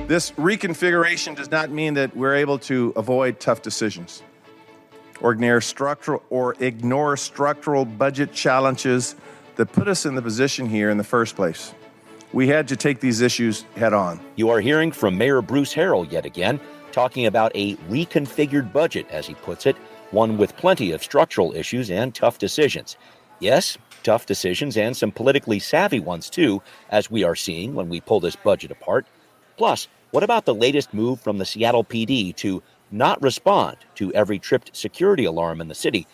This reconfiguration does not mean that we're able to avoid tough decisions or ignore structural budget challenges that put us in the position here in the first place. We had to take these issues head on. You are hearing from Mayor Bruce Harrell yet again, talking about a reconfigured budget, as he puts it, one with plenty of structural issues and tough decisions. Yes, tough decisions and some politically savvy ones too, as we are seeing when we pull this budget apart. Plus, what about the latest move from the Seattle PD to not respond to every tripped security alarm in the city?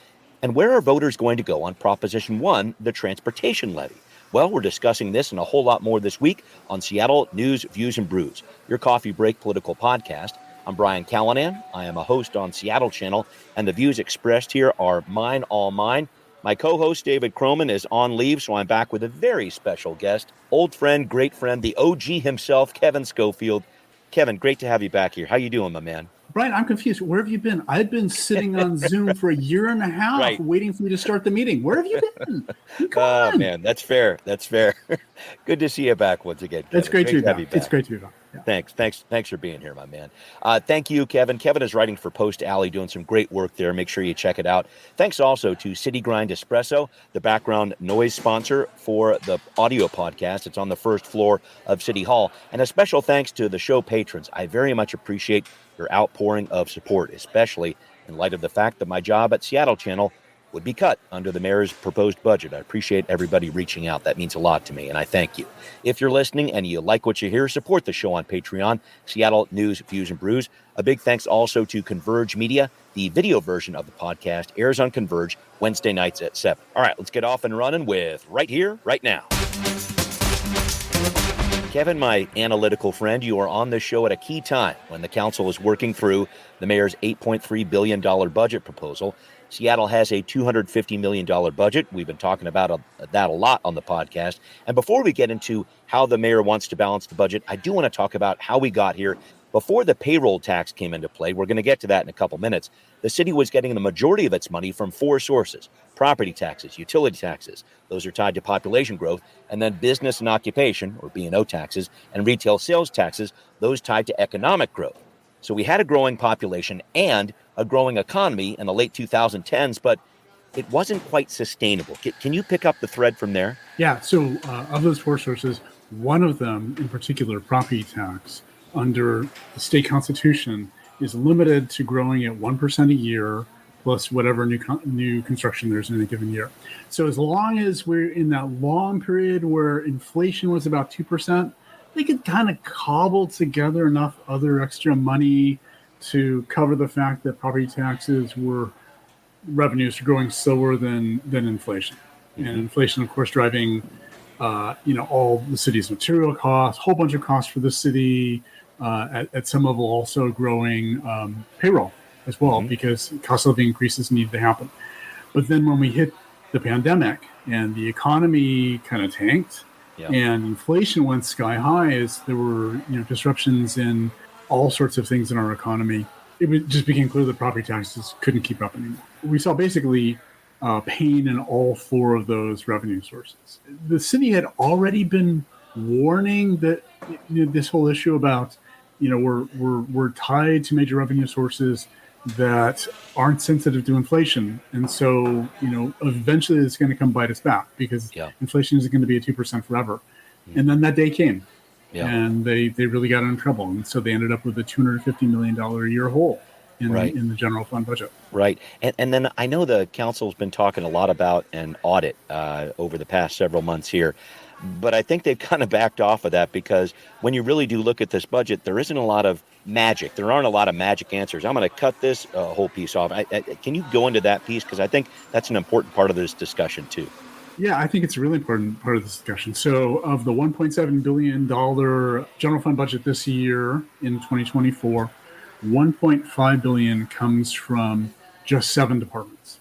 And where are voters going to go on Proposition 1, the transportation levy? Well, we're discussing this and a whole lot more this week on Seattle News, Views, and Brews, your coffee break political podcast. I'm Brian Callanan. I am a host on Seattle Channel, and the views expressed here are mine, all mine. My co-host, David Croman, is on leave, so I'm back with a very special guest, old friend, great friend, the OG himself, Kevin Schofield. Kevin, great to have you back here. How you doing, my man? Brian, I'm confused. Where have you been? I've been sitting on Zoom for a year and a half waiting for you to start the meeting. Where have you been? Come on. Man, that's fair. That's fair. Good to see you back once again, Kevin. It's great to be back. It's great to be back. Yeah. Thanks for being here, my man. Thank you, Kevin. Kevin is writing for Post Alley, doing some great work there. Make sure you check it out. Thanks also to City Grind Espresso, the background noise sponsor for the audio podcast. It's on the first floor of City Hall. And a special thanks to the show patrons. I very much appreciate your outpouring of support, especially in light of the fact that my job at Seattle Channel would be cut under the mayor's proposed budget. I appreciate everybody reaching out. That means a lot to me, and I thank you. If you're listening and you like what you hear, support the show on Patreon, Seattle News, Views, and Brews. A big thanks also to Converge Media. The video version of the podcast airs on Converge Wednesday nights at 7. All right, let's get off and running with Right Here, Right Now. Kevin, my analytical friend, you are on this show at a key time when the council is working through the mayor's $8.3 billion budget proposal. Seattle has a $250 million budget. We've been talking about that a lot on the podcast. And before we get into how the mayor wants to balance the budget, I do want to talk about how we got here. Before the payroll tax came into play, we're going to get to that in a couple minutes, the city was getting the majority of its money from four sources: property taxes, utility taxes, those are tied to population growth, and then business and occupation, or B&O taxes, and retail sales taxes, those tied to economic growth. So we had a growing population and a growing economy in the late 2010s, but it wasn't quite sustainable. Can you pick up the thread from there? Yeah, so of those four sources, one of them in particular, property tax, under the state constitution is limited to growing at 1% a year plus whatever new construction there's in a given year. So as long as we're in that long period where inflation was about 2%, they could kind of cobble together enough other extra money to cover the fact that property taxes revenues are growing slower than inflation. Mm-hmm. And inflation, of course, driving all the city's material costs, a whole bunch of costs for the city, at some level also growing payroll as well, mm-hmm. because cost of living increases need to happen. But then when we hit the pandemic and the economy kind of tanked, and inflation went sky high as there were disruptions in all sorts of things in our economy, it just became clear that property taxes couldn't keep up anymore. We saw basically pain in all four of those revenue sources. The city had already been warning that this whole issue about we're tied to major revenue sources that aren't sensitive to inflation, and so eventually it's going to come bite us back because inflation isn't going to be at 2% forever. And then that day came, and they really got in trouble, and so they ended up with a $250 million a year hole in the general fund budget. Right, and then I know the council's been talking a lot about an audit over the past several months here. But I think they've kind of backed off of that because when you really do look at this budget, there isn't a lot of magic. There aren't a lot of magic answers. I'm going to cut this whole piece off. Can you go into that piece? Because I think that's an important part of this discussion, too. Yeah, I think it's a really important part of this discussion. So of the $1.7 billion general fund budget this year in 2024, $1.5 billion comes from just 7 departments,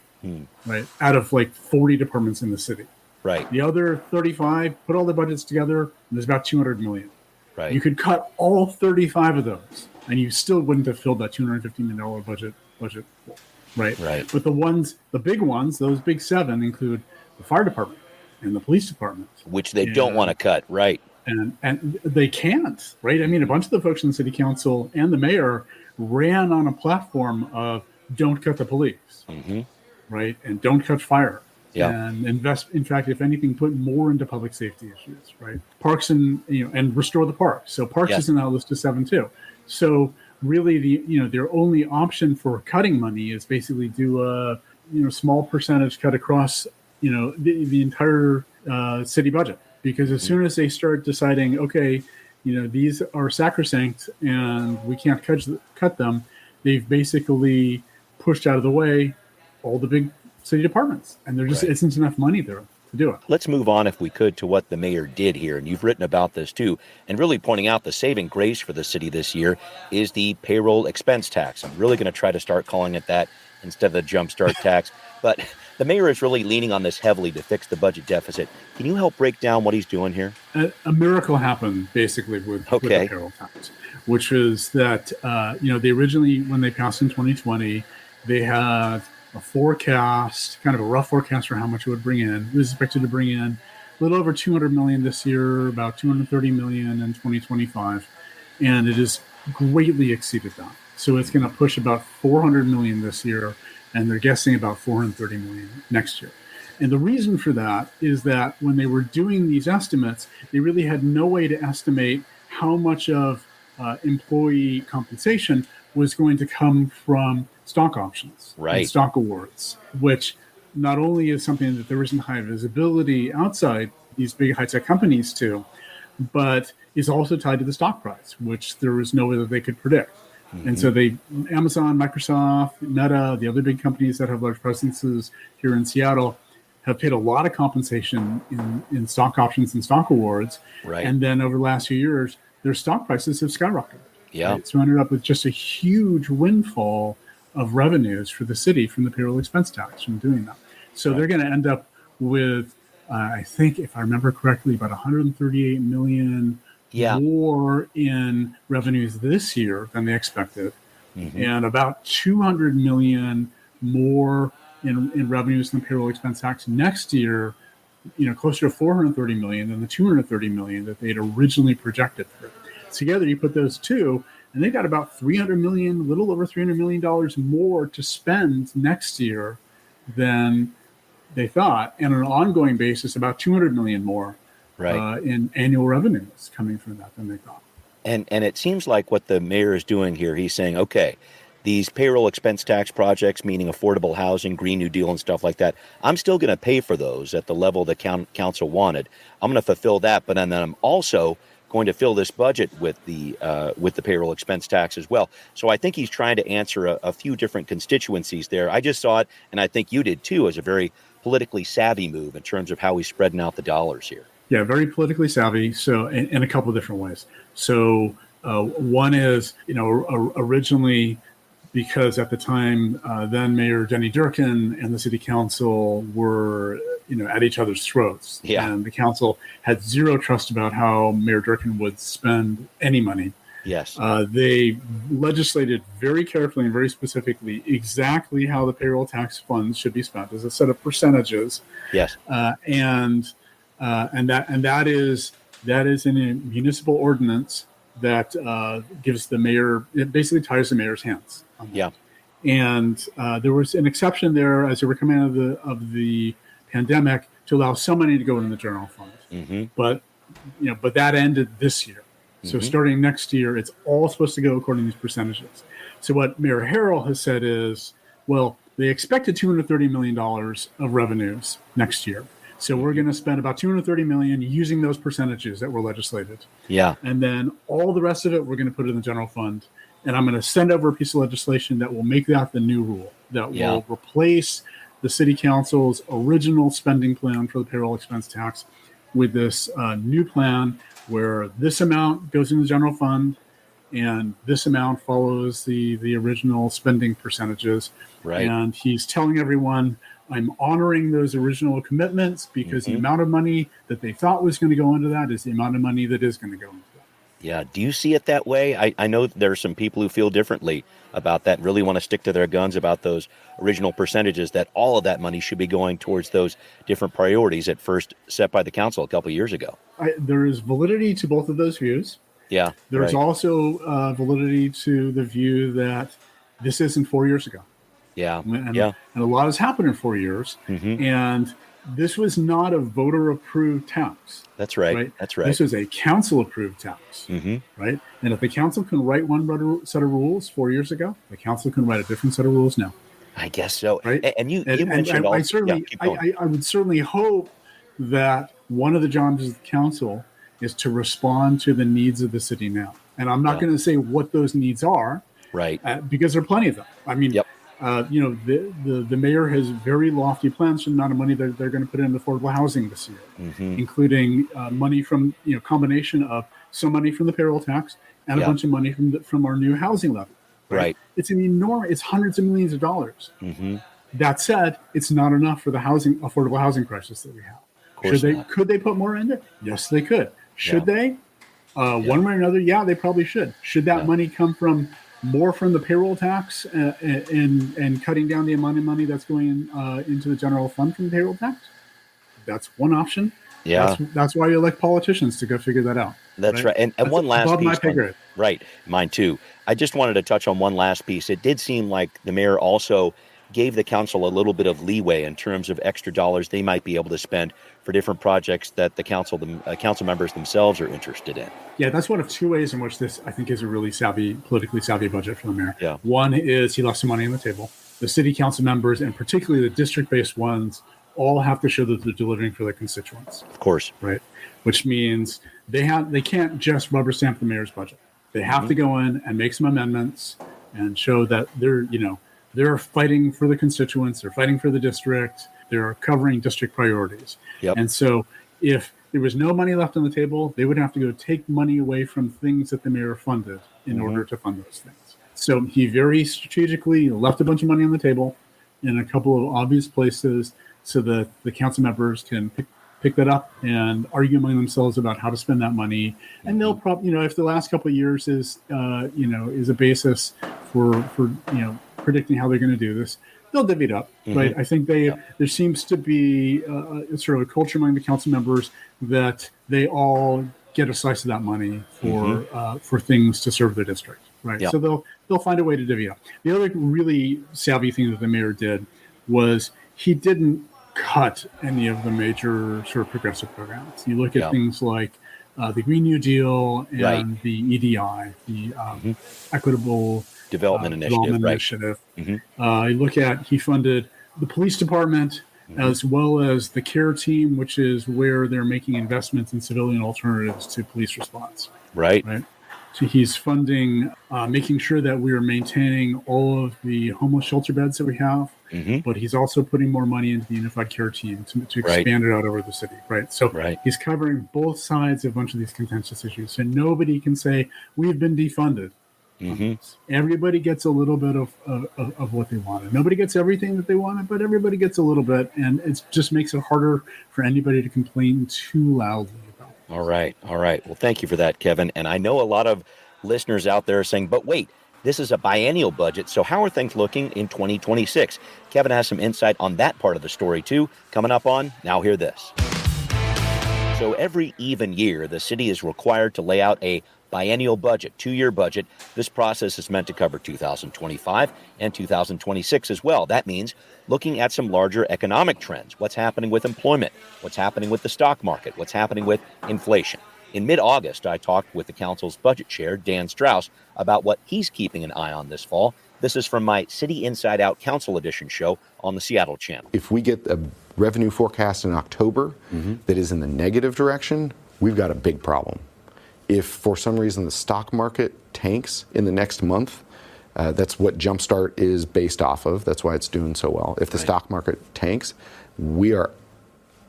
right? Out of like 40 departments in the city. Right. The other 35, put all the budgets together, and there's about $200 million. Right. You could cut all 35 of those, and you still wouldn't have filled that $250 million budget. Right. Right. But the big ones, those big 7 include the fire department and the police department, which they don't want to cut. Right. And they can't, right? I mean, a bunch of the folks in the city council and the mayor ran on a platform of don't cut the police, right? And don't cut fire. Yeah. And invest, in fact, if anything, put more into public safety issues, right? Parks and restore the parks. So parks is in that list of 7 too. So really their only option for cutting money is basically do a, small percentage cut across, the entire city budget. Because as soon as they start deciding, okay, these are sacrosanct and we can't cut them, they've basically pushed out of the way all the big city departments, and there just isn't enough money there to do it. Let's move on, if we could, to what the mayor did here. And you've written about this too, and really pointing out the saving grace for the city this year is the payroll expense tax. I'm really going to try to start calling it that instead of the jumpstart tax. But the mayor is really leaning on this heavily to fix the budget deficit. Can you help break down what he's doing here? A miracle happened basically with the payroll tax, which is that they originally, when they passed in 2020, they had a forecast, kind of a rough forecast for how much it would bring in. It was expected to bring in a little over 200 million this year, about 230 million in 2025, and it has greatly exceeded that. So it's going to push about 400 million this year, and they're guessing about 430 million next year. And the reason for that is that when they were doing these estimates, they really had no way to estimate how much of employee compensation was going to come from stock options, and stock awards, which not only is something that there isn't high visibility outside these big high-tech companies to, but is also tied to the stock price, which there was no way that they could predict. And so Amazon, Microsoft, Meta, the other big companies that have large presences here in Seattle have paid a lot of compensation in stock options and stock awards. And then over the last few years, their stock prices have skyrocketed. So ended up with just a huge windfall of revenues for the city from the payroll expense tax from doing that. So they're going to end up with, I think, if I remember correctly, about 138 million more in revenues this year than they expected, and about 200 million more in revenues from the payroll expense tax next year, closer to 430 million than the 230 million that they had originally projected for it. Together, you put those two, and they got about 300 million, a little over $300 million more to spend next year than they thought. And on an ongoing basis, about 200 million more in annual revenues coming from that than they thought. And it seems like what the mayor is doing here, he's saying, okay, these payroll expense tax projects, meaning affordable housing, Green New Deal and stuff like that, I'm still going to pay for those at the level the council wanted. I'm going to fulfill that, but then I'm also going to fill this budget with the payroll expense tax as well. So I think he's trying to answer a few different constituencies there. I just saw it, and I think you did too, as a very politically savvy move in terms of how he's spreading out the dollars here. Yeah, very politically savvy. So in a couple of different ways. So one is, originally, because at the time, then Mayor Jenny Durkin and the city council were, at each other's throats. And the council had zero trust about how Mayor Durkin would spend any money. They legislated very carefully and very specifically exactly how the payroll tax funds should be spent as a set of percentages. And that is in a municipal ordinance that gives the mayor, it basically ties the mayor's hands. And there was an exception there as they were coming out of the pandemic to allow some money to go into the general fund. But that ended this year. So starting next year, it's all supposed to go according to these percentages. So what Mayor Harrell has said is, well, they expected $230 million of revenues next year. So we're going to spend about $230 million using those percentages that were legislated. And then all the rest of it, we're going to put it in the general fund. And I'm going to send over a piece of legislation that will make that the new rule, that will replace the city council's original spending plan for the payroll expense tax with this new plan where this amount goes in the general fund and this amount follows the original spending percentages. And he's telling everyone, I'm honoring those original commitments because the amount of money that they thought was going to go into that is the amount of money that is going to go into that. Yeah. Do you see it that way? I know there are some people who feel differently about that, really want to stick to their guns about those original percentages, that all of that money should be going towards those different priorities at first set by the council a couple of years ago. There is validity to both of those views. Yeah. There's right. also validity to the view that this isn't 4 years ago. Yeah. And, yeah. and a lot has happened in 4 years. Mm-hmm. And this was not a voter-approved tax. That's right. That's right. This was a council-approved tax. Mm-hmm. Right? And if the council can write one set of rules 4 years ago, the council can write a different set of rules now. I guess so. Right? And you mentioned I would certainly hope that one of the jobs of the council is to respond to the needs of the city now. And I'm not going to say what those needs are, right? Because there are plenty of them. I mean, the mayor has very lofty plans for the amount of money that they're going to put into affordable housing this year, including money from combination of some money from the payroll tax and a bunch of money from our new housing levy. Right. It's it's hundreds of millions of dollars. That said, it's not enough for the affordable housing crisis that we have. Could they put more in it? Yes, they could. Should they? One way or another, they probably should. Should that money come from more from the payroll tax and cutting down the amount of money that's going into the general fund from the payroll tax? That's one option. Yeah, that's why you elect politicians to go figure that out. That's right. And one last above piece. My pay grade. Right, mine too. I just wanted to touch on one last piece. It did seem like the mayor also gave the council a little bit of leeway in terms of extra dollars they might be able to spend for different projects that the council members themselves are interested in. Yeah, that's one of two ways in which this, I think, is a really politically savvy budget for the mayor. Yeah. One is he left some money on the table. The city council members, and particularly the district-based ones, all have to show that they're delivering for their constituents. Of course. Right. Which means they can't just rubber stamp the mayor's budget. They have to go in and make some amendments and show that they're fighting for the constituents, they're fighting for the district, they're covering district priorities. Yep. And so if there was no money left on the table, they would have to go take money away from things that the mayor funded in order to fund those things. So he very strategically left a bunch of money on the table in a couple of obvious places so that the council members can pick that up and argue among themselves about how to spend that money. And they'll probably, if the last couple of years is a basis for predicting how they're going to do this, they'll divvy it up, right? I think there seems to be sort of a culture among the council members that they all get a slice of that money for things to serve their district, right? Yep. So they'll find a way to divvy it up. The other really savvy thing that the mayor did was he didn't cut any of the major sort of progressive programs. You look at things like the Green New Deal and the EDI, the Equitable Development Initiative. He funded the police department as well as the care team, which is where they're making investments in civilian alternatives to police response. Right. So he's funding, making sure that we are maintaining all of the homeless shelter beds that we have, but he's also putting more money into the unified care team to expand it out over the city, right? So he's covering both sides of a bunch of these contentious issues. So nobody can say, we've been defunded. Everybody gets a little bit of what they wanted. Nobody gets everything that they wanted, but everybody gets a little bit, and it just makes it harder for anybody to complain too loudly about it. All right. Well, thank you for that, Kevin. And I know a lot of listeners out there are saying, but wait, this is a biennial budget, so how are things looking in 2026? Kevin has some insight on that part of the story, too, coming up on Now Hear This. So every even year, the city is required to lay out a biennial budget, 2-year budget. This process is meant to cover 2025 and 2026 as well. That means looking at some larger economic trends. What's happening with employment? What's happening with the stock market? What's happening with inflation? In mid-August, I talked with the council's budget chair, Dan Strauss, about what he's keeping an eye on this fall. This is from my City Inside Out Council Edition show on the Seattle channel. If we get a revenue forecast in October that is in the negative direction, we've got a big problem. If for some reason the stock market tanks in the next month, that's what Jumpstart is based off of. That's why it's doing so well. If the stock market tanks, we are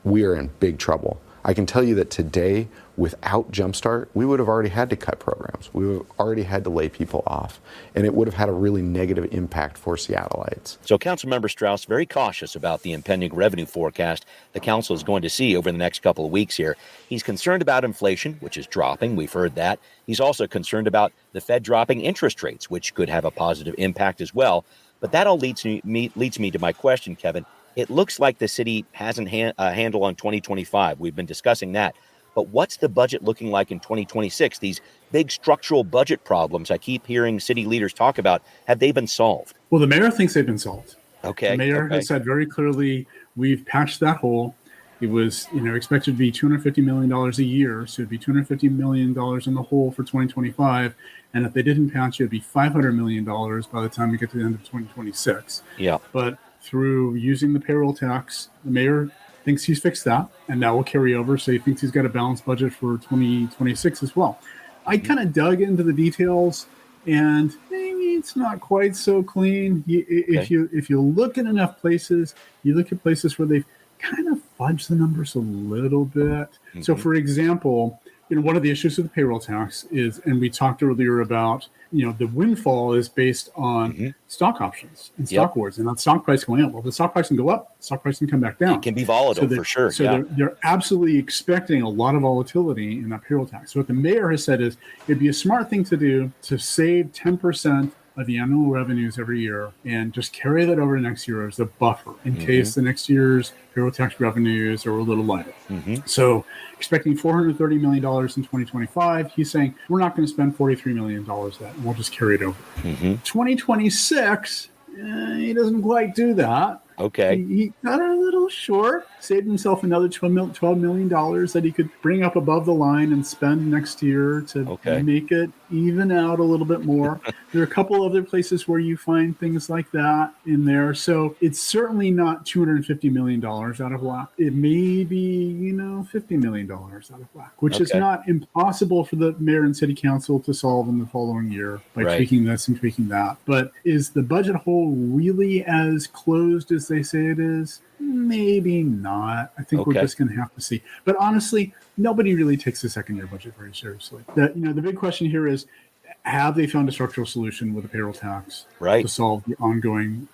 in big trouble. I can tell you that today, without Jumpstart, we would have already had to cut programs. We would have already had to lay people off, and it would have had a really negative impact for Seattleites. So Councilmember Strauss very cautious about the impending revenue forecast the council is going to see over the next couple of weeks here. He's concerned about inflation, which is dropping. We've heard that. He's also concerned about the Fed dropping interest rates, which could have a positive impact as well. But that all leads me to my question, Kevin. It looks like the city hasn't a handle on 2025. We've been discussing that. But what's the budget looking like in 2026? These big structural budget problems I keep hearing city leaders talk about, have they been solved? Well, the mayor thinks they've been solved. Okay. The mayor has said very clearly, we've patched that hole. It was, expected to be $250 million a year. So it'd be $250 million in the hole for 2025. And if they didn't patch it, it'd be $500 million by the time we get to the end of 2026. Yeah. But through using the payroll tax, the mayor thinks he's fixed that, and that will carry over. So he thinks he's got a balanced budget for 2026 as well. I kind of dug into the details, and maybe it's not quite so clean. If you look at enough places, you look at places where they've kind of fudged the numbers a little bit. Mm-hmm. So, for example, one of the issues with the payroll tax is, and we talked earlier about, the windfall is based on stock options and stock awards, and that stock price going up. Well, the stock price can go up, stock price can come back down. It can be volatile for sure. So they're absolutely expecting a lot of volatility in that payroll tax. So what the mayor has said is it'd be a smart thing to do to save 10% of the annual revenues every year and just carry that over to next year as a buffer in case the next year's payroll tax revenues are a little lighter. So expecting $430 million in 2025, he's saying we're not going to spend $43 million of that, and we'll just carry it over. 2026, he doesn't quite do that. Okay. He got a little short, saved himself another $12 million that he could bring up above the line and spend next year to make it even out a little bit more. There are a couple other places where you find things like that in there. So it's certainly not $250 million out of whack. It may be, $50 million out of whack, which is not impossible for the mayor and city council to solve in the following year by tweaking this and tweaking that. But is the budget hole really as closed as they say it is? Maybe not. I think we're just going to have to see. But honestly, nobody really takes the second year budget very seriously. The big question here is, have they found a structural solution with a payroll tax to solve the ongoing,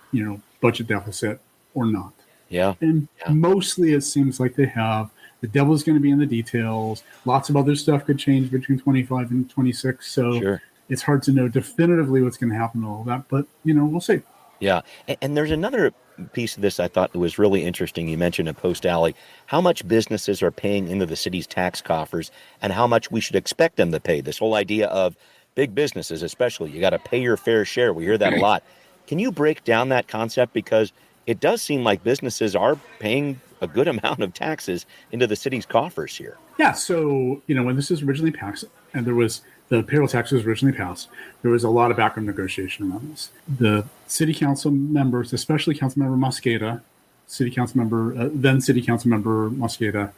budget deficit or not? Yeah. And mostly it seems like they have. The devil's going to be in the details. Lots of other stuff could change between 25 and 26. So it's hard to know definitively what's going to happen to all that. But, we'll see. Yeah. And there's another piece of this I thought was really interesting. You mentioned in Post Alley how much businesses are paying into the city's tax coffers and how much we should expect them to pay. This whole idea of big businesses, especially, you got to pay your fair share. We hear that a lot. Can you break down that concept? Because it does seem like businesses are paying a good amount of taxes into the city's coffers here. Yeah. So, when this was originally passed, and the payroll tax was originally passed, there was a lot of backroom negotiation around this. The city council members, especially Councilmember Mosqueda, then City Councilmember Mosqueda,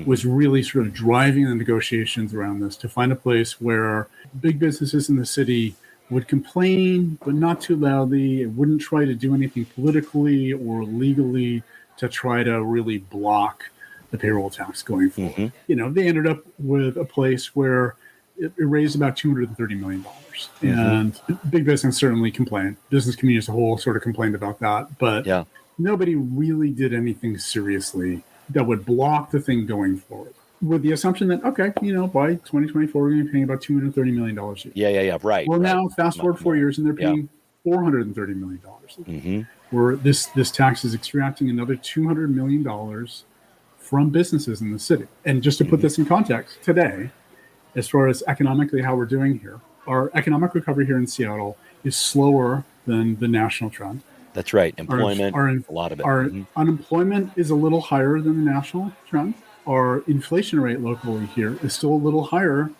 was really sort of driving the negotiations around this to find a place where big businesses in the city would complain, but not too loudly. It wouldn't try to do anything politically or legally to try to really block the payroll tax going forward. They ended up with a place where it raised about $230 million. And big business certainly complained. Business community as a whole sort of complained about that. But nobody really did anything seriously that would block the thing going forward. With the assumption that, by 2024, we're going to be paying about $230 million a year. Yeah, right. Well, now fast forward 4 years, and they're paying $430 million. Where this tax is extracting another $200 million from businesses in the city. And just to put this in context, today, as far as economically how we're doing here, our economic recovery here in Seattle is slower than the national trend. That's right. Employment, a lot of it. Our unemployment is a little higher than the national trend. Our inflation rate locally here is still a little higher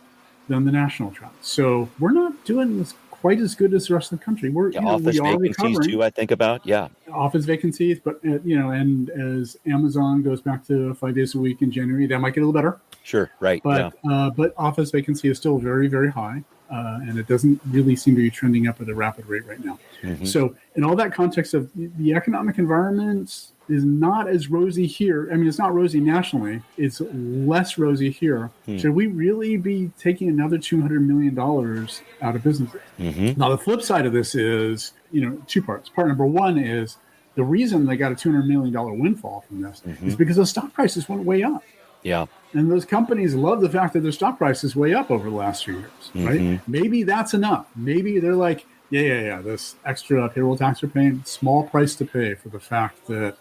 than the national trend. So we're not doing this quite as good as the rest of the country. Office vacancies too, I think about. Office vacancies, but and as Amazon goes back to 5 days a week in January, that might get a little better. Sure, right. But office vacancy is still very, very high, and it doesn't really seem to be trending up at a rapid rate right now. So in all that context of the economic environment, is not as rosy here. I mean, it's not rosy nationally. It's less rosy here. Should we really be taking another $200 million out of businesses? Now, the flip side of this is, two parts. Part number one is the reason they got a $200 million windfall from this is because the stock prices went way up. Yeah. And those companies love the fact that their stock price is way up over the last few years, right? Maybe that's enough. Maybe they're like, yeah, this extra payroll tax we're paying, small price to pay for the fact that,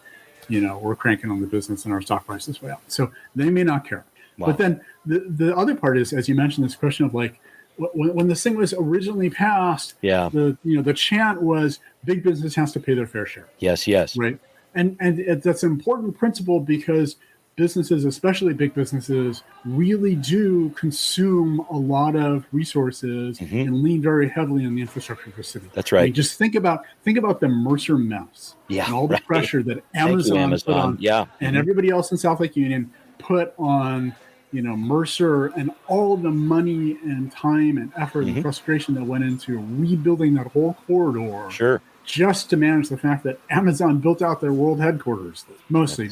we're cranking on the business and our stock price is way up. So they may not care. Wow. But then the other part is, as you mentioned, this question of like, when this thing was originally passed, the chant was big business has to pay their fair share. Yes. Right. And that's an important principle because businesses, especially big businesses, really do consume a lot of resources and lean very heavily on the infrastructure of the city. That's right. I mean, just think about the Mercer mess and all the pressure that Amazon put on, and everybody else in South Lake Union put on, Mercer, and all the money and time and effort and frustration that went into rebuilding that whole corridor. Sure. Just to manage the fact that Amazon built out their world headquarters. Mostly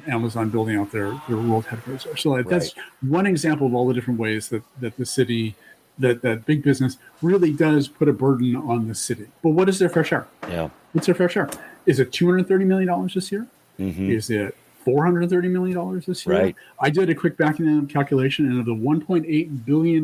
Amazon building out their world headquarters. So that's one example of all the different ways that the city, that big business really does put a burden on the city. But what is their fair share? Yeah. What's their fair share? Is it $230 million this year? Is it $430 million this year? Right. I did a quick back end calculation, and of the $1.8 billion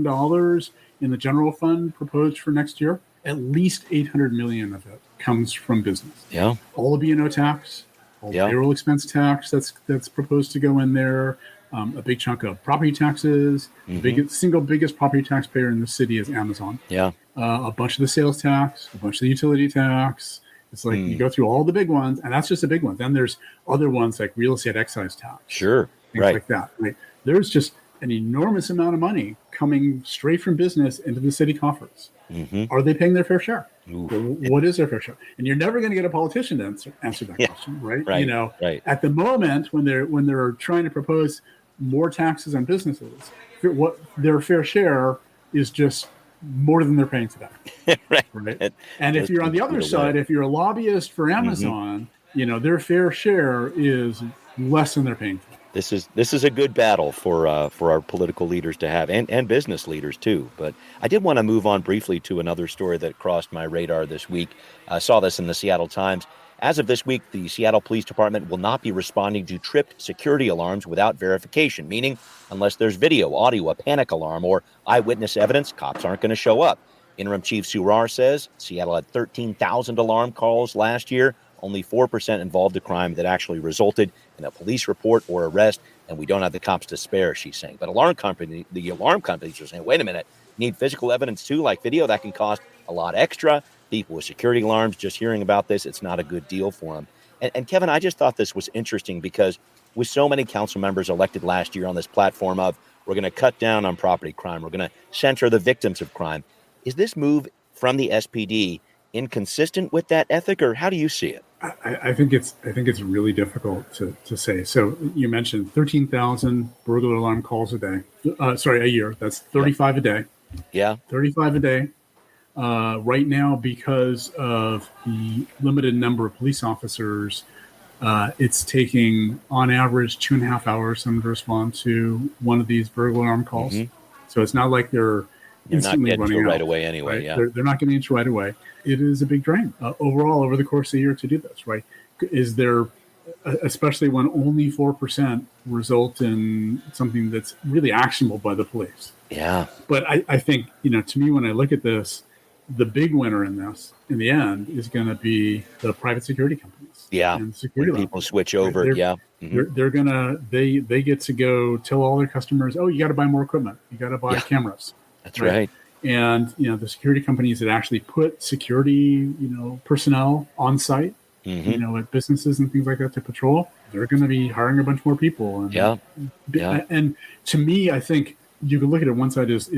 in the general fund proposed for next year, at least $800 million of it comes from business. Yeah. All the B&O tax, all the payroll expense tax that's proposed to go in there, a big chunk of property taxes. The single biggest property taxpayer in the city is Amazon. Yeah. A bunch of the sales tax, a bunch of the utility tax. It's like you go through all the big ones, and that's just a big one. Then there's other ones like real estate excise tax. Sure. Things like that. Right. There's just an enormous amount of money coming straight from business into the city coffers. Are they paying their fair share? What is their fair share? And you're never going to get a politician to answer that question, right? Right. At the moment when they're trying to propose more taxes on businesses, what their fair share is just more than they're paying today. Right. And if you're on the other side, if you're a lobbyist for Amazon, their fair share is less than they're paying for. This is a good battle for our political leaders to have, and business leaders too. But I did want to move on briefly to another story that crossed my radar this week. I saw this in the Seattle Times. As of this week, the Seattle Police Department will not be responding to tripped security alarms without verification, meaning unless there's video, audio, a panic alarm, or eyewitness evidence, cops aren't going to show up. Interim Chief Surar says Seattle had 13,000 alarm calls last year. Only 4% involved a crime that actually resulted in a police report or arrest, and we don't have the cops to spare, she's saying. But the alarm companies are saying, wait a minute, need physical evidence too, like video? That can cost a lot extra. People with security alarms, just hearing about this, it's not a good deal for them. And Kevin, I just thought this was interesting because with so many council members elected last year on this platform of we're going to cut down on property crime, we're going to center the victims of crime, is this move from the SPD inconsistent with that ethic, or how do you see it? I think it's really difficult to say. So you mentioned 13,000 burglar alarm calls a day. A year. That's 35 a day. Yeah, 35 a day. Right now, because of the limited number of police officers, it's taking on average 2.5 hours for them to respond to one of these burglar alarm calls. So it's not like they're instantly not getting running to it out right away anyway. Right? Yeah, they're not getting into right away. It is a big drain overall over the course of the year to do this. Right? Is there, especially when only 4% result in something that's really actionable by the police? Yeah. But I think to me, when I look at this, the big winner in this, in the end, is going to be the private security companies. Yeah, and security people switch over. Right? They're gonna they get to go tell all their customers, oh, you got to buy more equipment, you got to buy cameras. That's right. And the security companies that actually put security personnel on site, at businesses and things like that to patrol, they're going to be hiring a bunch more people. And, and to me, I think you can look at it. One side is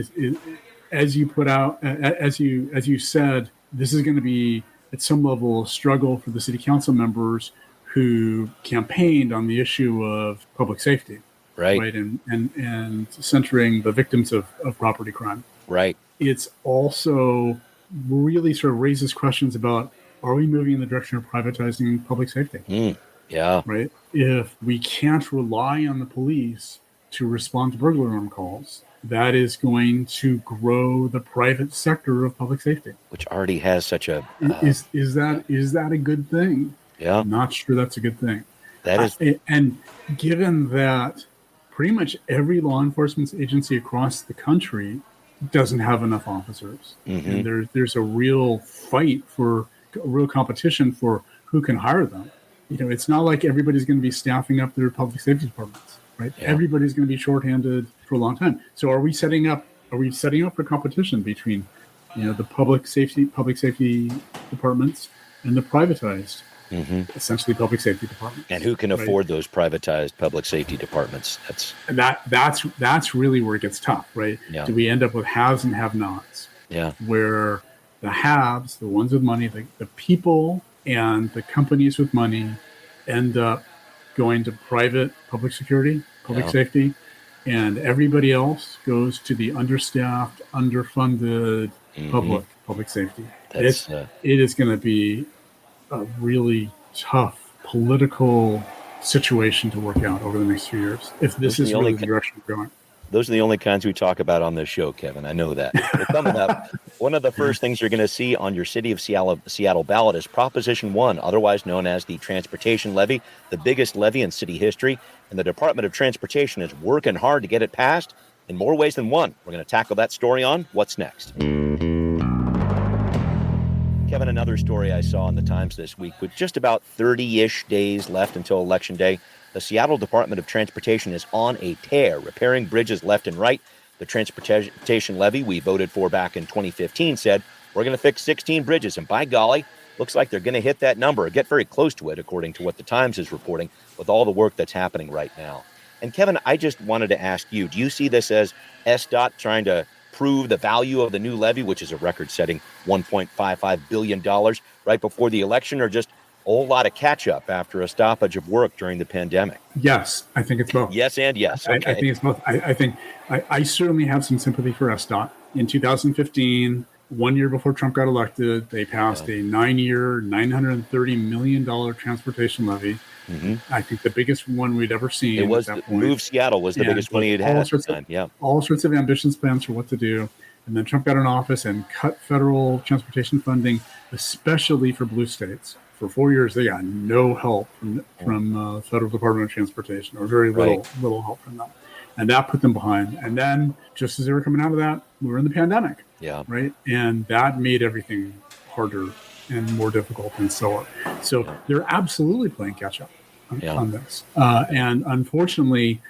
as you put out, as you said, this is going to be at some level a struggle for the city council members who campaigned on the issue of public safety, right, and centering the victims of property crime. Right. It's also really sort of raises questions about, are we moving in the direction of privatizing public safety? Yeah. right? If we can't rely on the police to respond to burglar alarm calls, that is going to grow the private sector of public safety. Which already has such a Is that a good thing? yeah. Not sure that's a good thing. That is And given that pretty much every law enforcement agency across the country doesn't have enough officers, and there's a real fight for a real competition for who can hire them. It's not like everybody's going to be staffing up their public safety departments, right? Yeah. Everybody's going to be shorthanded for a long time. So are we setting up for competition between, the public safety departments and the privatized, essentially public safety departments? And who can right? afford those privatized public safety departments? That's really where it gets tough, right? Yeah. Do we end up with haves and have-nots? Yeah. Where the haves, the ones with money, the people and the companies with money end up going to private public security, public safety, and everybody else goes to the understaffed, underfunded public safety. It is going to be a really tough political situation to work out over the next few years if this is really the direction we're going. Those are the only kinds we talk about on this show, Kevin. I know that. But coming up, one of the first things you're going to see on your City of Seattle ballot is Proposition 1, otherwise known as the Transportation Levy, the biggest levy in city history. And the Department of Transportation is working hard to get it passed in more ways than one. We're going to tackle that story on What's Next. Kevin, another story I saw in the Times this week, with just about 30-ish days left until Election Day, the Seattle Department of Transportation is on a tear, repairing bridges left and right. The transportation levy we voted for back in 2015 said, we're going to fix 16 bridges, and by golly, looks like they're going to hit that number or get very close to it, according to what the Times is reporting, with all the work that's happening right now. And Kevin, I just wanted to ask you, do you see this as SDOT trying to prove the value of the new levy, which is a record-setting $1.55 billion right before the election, or just a whole lot of catch-up after a stoppage of work during the pandemic? Yes, I think it's both. Yes and yes. Okay. I think it's both. I certainly have some sympathy for SDOT. In 2015, 1 year before Trump got elected, they passed a 9-year, $930 million transportation levy. I think the biggest one we'd ever seen. It was Move Seattle was the biggest one he'd had at the time. Yeah, all sorts of ambitious plans for what to do. And then Trump got in office and cut federal transportation funding, especially for blue states. For 4 years, they got no help from Federal Department of Transportation, or very little help from them. And that put them behind. And then just as they were coming out of that, we were in the pandemic. Yeah. Right. And that made everything harder and more difficult and so on. So they're absolutely playing catch up on this. And unfortunately,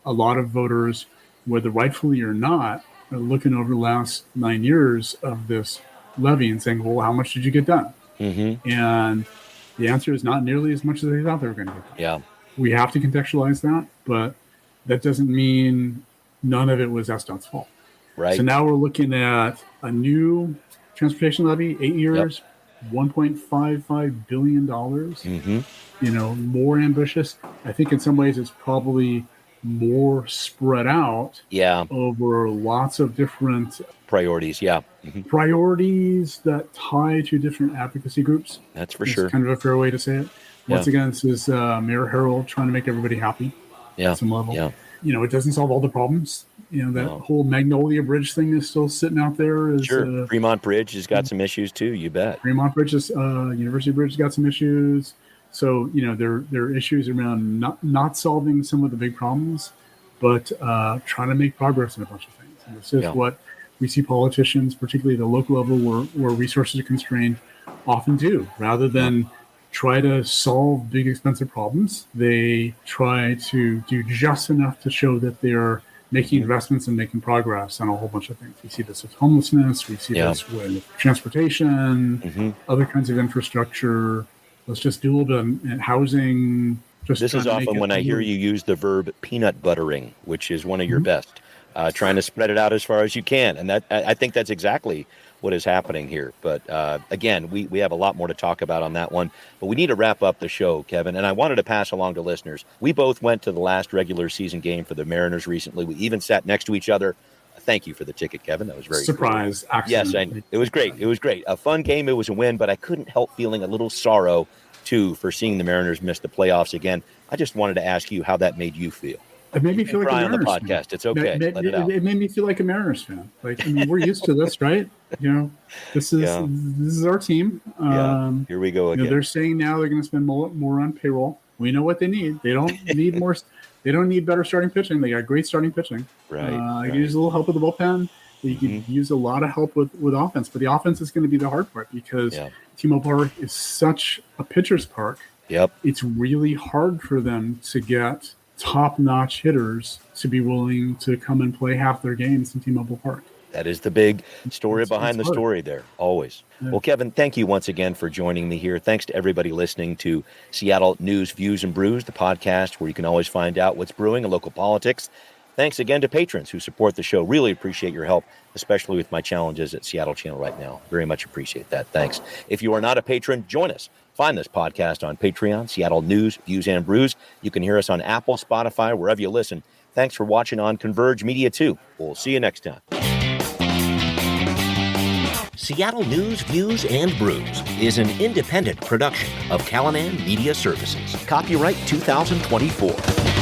a lot of voters, whether rightfully or not, are looking over the last 9 years of this levy and saying, well, how much did you get done? And the answer is not nearly as much as they thought they were going to get done. Yeah. We have to contextualize that, but that doesn't mean none of it was SDOT's fault. Right. So now we're looking at a new transportation levy, 8 years, $1.55 billion. More ambitious. I think in some ways it's probably more spread out over lots of different priorities. Priorities that tie to different advocacy groups. That's for sure. Kind of a fair way to say it. Once again, this is Mayor Harrell trying to make everybody happy at some level. It doesn't solve all the problems. That whole Magnolia Bridge thing is still sitting out there. Fremont Bridge has got some issues too, you bet. Fremont Bridge, University Bridge has got some issues. So, there are issues around not solving some of the big problems, but trying to make progress in a bunch of things. And this is what we see politicians, particularly at the local level where resources are constrained, often do. Rather than try to solve big, expensive problems, they try to do just enough to show that they're making investments and making progress on a whole bunch of things. We see this with homelessness. We see this with transportation, other kinds of infrastructure. Let's just do a little bit in housing. This is often when I hear you use the verb peanut buttering, which is one of your best, trying to spread it out as far as you can. And that I think that's exactly what is happening here. But again, we have a lot more to talk about on that one. But we need to wrap up the show, Kevin. And I wanted to pass along to listeners. We both went to the last regular season game for the Mariners recently. We even sat next to each other. Thank you for the ticket, Kevin. That was very surprise. Cool. Yes, it was great. It was great. A fun game. It was a win, but I couldn't help feeling a little sorrow too, for seeing the Mariners miss the playoffs again. I just wanted to ask you how that made you feel. It made me feel like a Cry on the Mariners podcast. fan. It's okay. Let it out. It made me feel like a Mariners fan. Like, I mean, we're used to this, right? This is our team. Here we go again. They're saying now they're going to spend more on payroll. We know what they need. They don't need more. They don't need better starting pitching. They got great starting pitching. Right. You use a little help with the bullpen. You could use a lot of help with offense, but the offense is going to be the hard part because T-Mobile Park is such a pitcher's park. Yep. It's really hard for them to get top-notch hitters to be willing to come and play half their games in T-Mobile Park. That is the big story behind the story there, always. Yeah. Well, Kevin, thank you once again for joining me here. Thanks to everybody listening to Seattle News, Views, and Brews, the podcast where you can always find out what's brewing in local politics. Thanks again to patrons who support the show. Really appreciate your help, especially with my challenges at Seattle Channel right now. Very much appreciate that. Thanks. If you are not a patron, join us. Find this podcast on Patreon, Seattle News, Views, and Brews. You can hear us on Apple, Spotify, wherever you listen. Thanks for watching on Converge Media, too. We'll see you next time. Seattle News, Views, and Brews is an independent production of Callanan Media Services. Copyright 2024.